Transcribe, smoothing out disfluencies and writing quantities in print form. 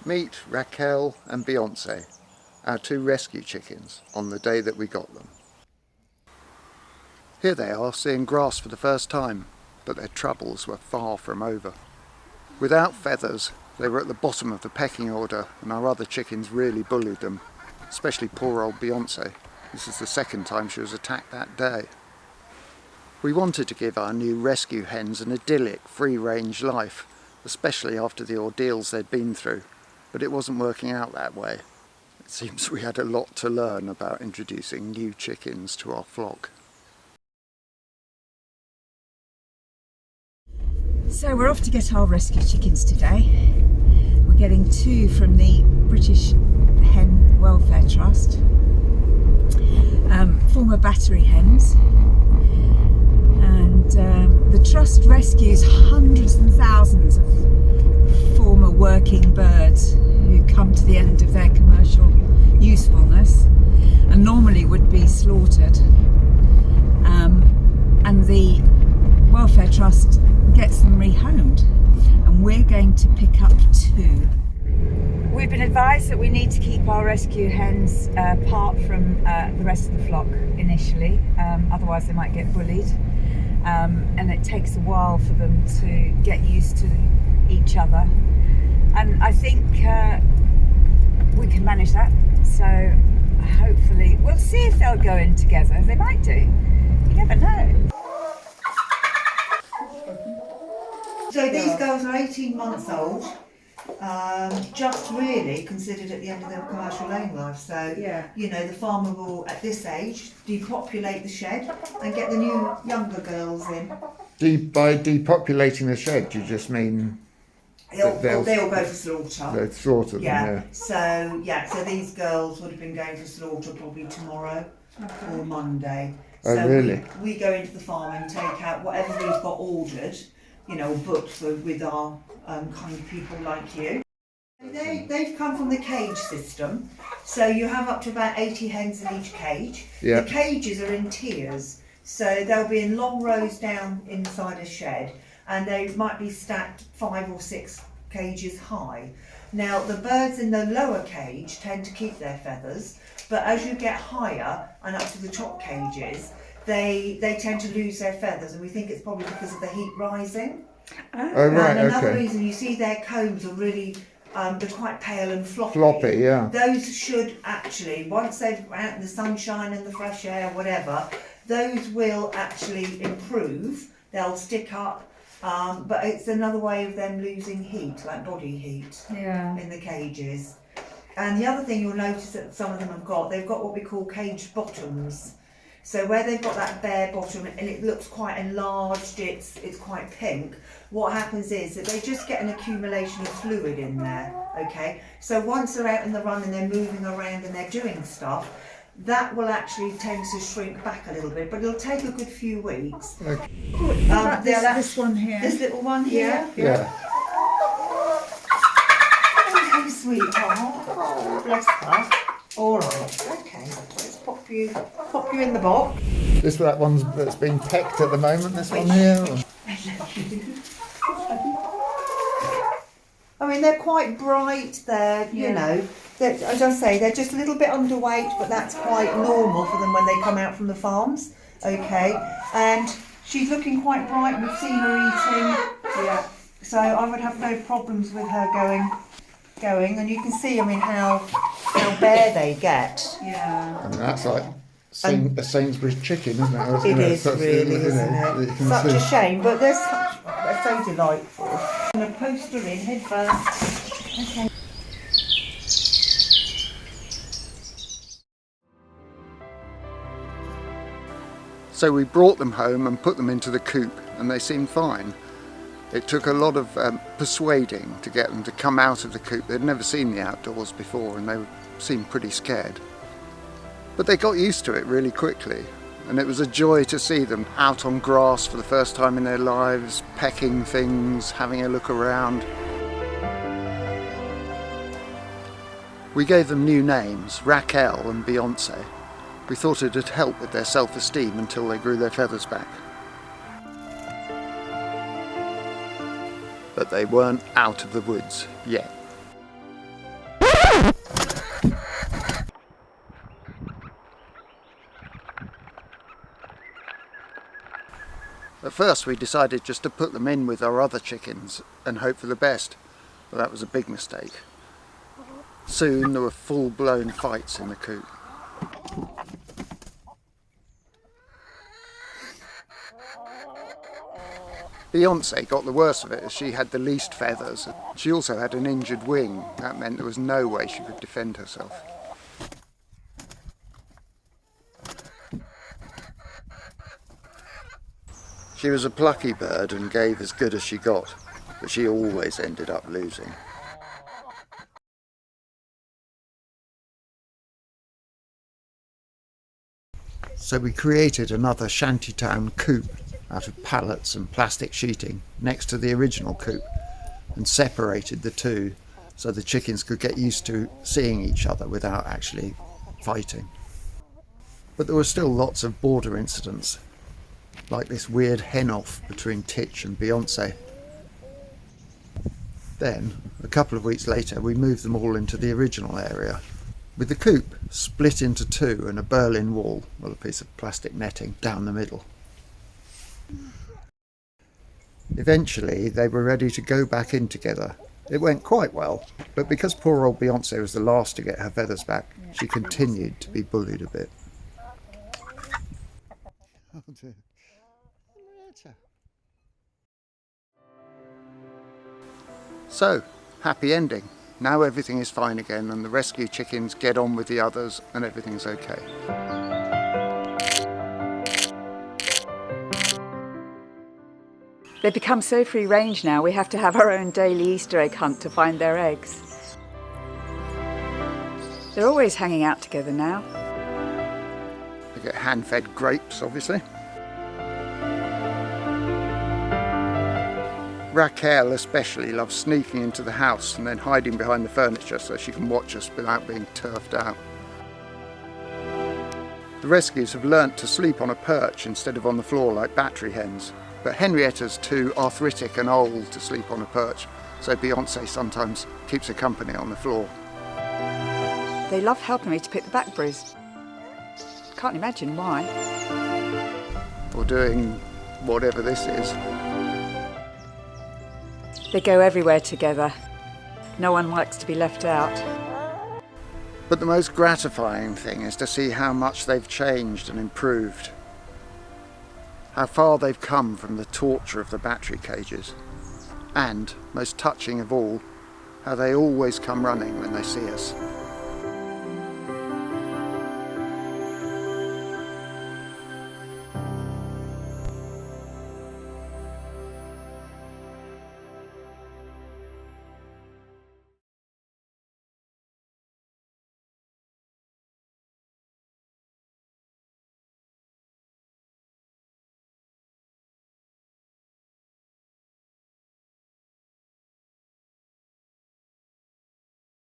Meet Raquel and Beyonce, our two rescue chickens, on the day that we got them. Here they are, seeing grass for the first time, but their troubles were far from over. Without feathers, they were at the bottom of the pecking order, and our other chickens really bullied them, especially poor old Beyonce. This is the second time she was attacked that day. We wanted to give our new rescue hens an idyllic, free-range life, especially after the ordeals they'd been through, but it wasn't working out that way. It seems we had a lot to learn about introducing new chickens to our flock. So we're off to get our rescue chickens today. We're getting two from the British Hen Welfare Trust, former battery hens, and the trust rescues hundreds and thousands of former working birds who come to the end of their commercial usefulness and normally would be slaughtered, and the Welfare Trust gets them rehomed, and we're going to pick up two. We've been advised that we need to keep our rescue hens apart from the rest of the flock initially, otherwise they might get bullied, and it takes a while for them to get used to each other, and I think we can manage that, so hopefully we'll see if they'll go in together. They might do, you never know. So these girls are 18 months old, just really considered at the end of their commercial laying life. So, Yeah. you know, the farmer will, at this age, depopulate the shed and get the new younger girls in. By depopulating the shed, do you just mean They'll they'll go for slaughter. they'd slaughter them? Yeah. So these girls would have been going for slaughter probably tomorrow or Monday. Oh, So really? we go into the farm and take out whatever we've got ordered, you know, booked with our kind people like you. They've come from the cage system, so you have up to about 80 hens in each cage. Yeah. The cages are in tiers, so they'll be in long rows down inside a shed, and they might be stacked 5 or 6 cages high. Now the birds in the lower cage tend to keep their feathers, but as you get higher and up to the top cages, they tend to lose their feathers, and we think it's probably because of the heat rising. Oh, right, And another okay. reason, you see their combs are really, they're quite pale and floppy. Floppy, yeah. Those should actually, once they're out in the sunshine and the fresh air, whatever, those will actually improve. They'll stick up, but it's another way of them losing heat, like body heat, in the cages. And the other thing you'll notice that some of them have got, they've got what we call cage bottoms. So where they've got that bare bottom and it looks quite enlarged, it's quite pink, what happens is that they just get an accumulation of fluid in there, okay? So once they're out in the run and they're moving around and they're doing stuff, that will actually tend to shrink back a little bit, but it'll take a good few weeks. Okay. This one here. This little one here. Yeah. Oh, sweetheart. Oh, bless her. All right. Okay. Let's pop you in the box. This that one's that's being pecked at the moment. This one here. Or? I mean, they're quite bright. You know, as I say, they're just a little bit underweight, but that's quite normal for them when they come out from the farms. Okay, and she's looking quite bright. We've seen her eating. Yeah. So I would have no problems with her going, and you can see, I mean, how bare they get. Yeah. I mean, that's like a Sainsbury's chicken, isn't it? It is really, isn't it? Such a shame, but they're so delightful. I'm going to post her in head first. Okay. So we brought them home and put them into the coop, and they seemed fine. It took a lot of persuading to get them to come out of the coop. They'd never seen the outdoors before, and they seemed pretty scared. But they got used to it really quickly, and it was a joy to see them out on grass for the first time in their lives, pecking things, having a look around. We gave them new names, Raquel and Beyonce. We thought it'd help with their self-esteem until they grew their feathers back. But they weren't out of the woods yet. At first we decided just to put them in with our other chickens and hope for the best, but that was a big mistake. Soon there were full-blown fights in the coop. Beyonce got the worst of it as she had the least feathers. She also had an injured wing. That meant there was no way she could defend herself. She was a plucky bird and gave as good as she got, but she always ended up losing. So we created another shantytown coop out of pallets and plastic sheeting next to the original coop and separated the two so the chickens could get used to seeing each other without actually fighting. But there were still lots of border incidents, like this weird hen-off between Titch and Beyonce. Then, a couple of weeks later, we moved them all into the original area, with the coop split into two and a Berlin wall, well, a piece of plastic netting, down the middle. Eventually they were ready to go back in together. It went quite well, but because poor old Beyonce was the last to get her feathers back, she continued to be bullied a bit. So, happy ending. Now everything is fine again and the rescue chickens get on with the others and everything's okay. They've become so free range now, we have to have our own daily Easter egg hunt to find their eggs. They're always hanging out together now. They get hand-fed grapes, obviously. Raquel especially loves sneaking into the house and then hiding behind the furniture so she can watch us without being turfed out. The rescues have learnt to sleep on a perch instead of on the floor like battery hens. But Henrietta's too arthritic and old to sleep on a perch, so Beyonce sometimes keeps her company on the floor. They love helping me to pick the blackberries. Can't imagine why. Or doing whatever this is. They go everywhere together. No one likes to be left out. But the most gratifying thing is to see how much they've changed and improved. How far they've come from the torture of the battery cages. And, most touching of all, how they always come running when they see us.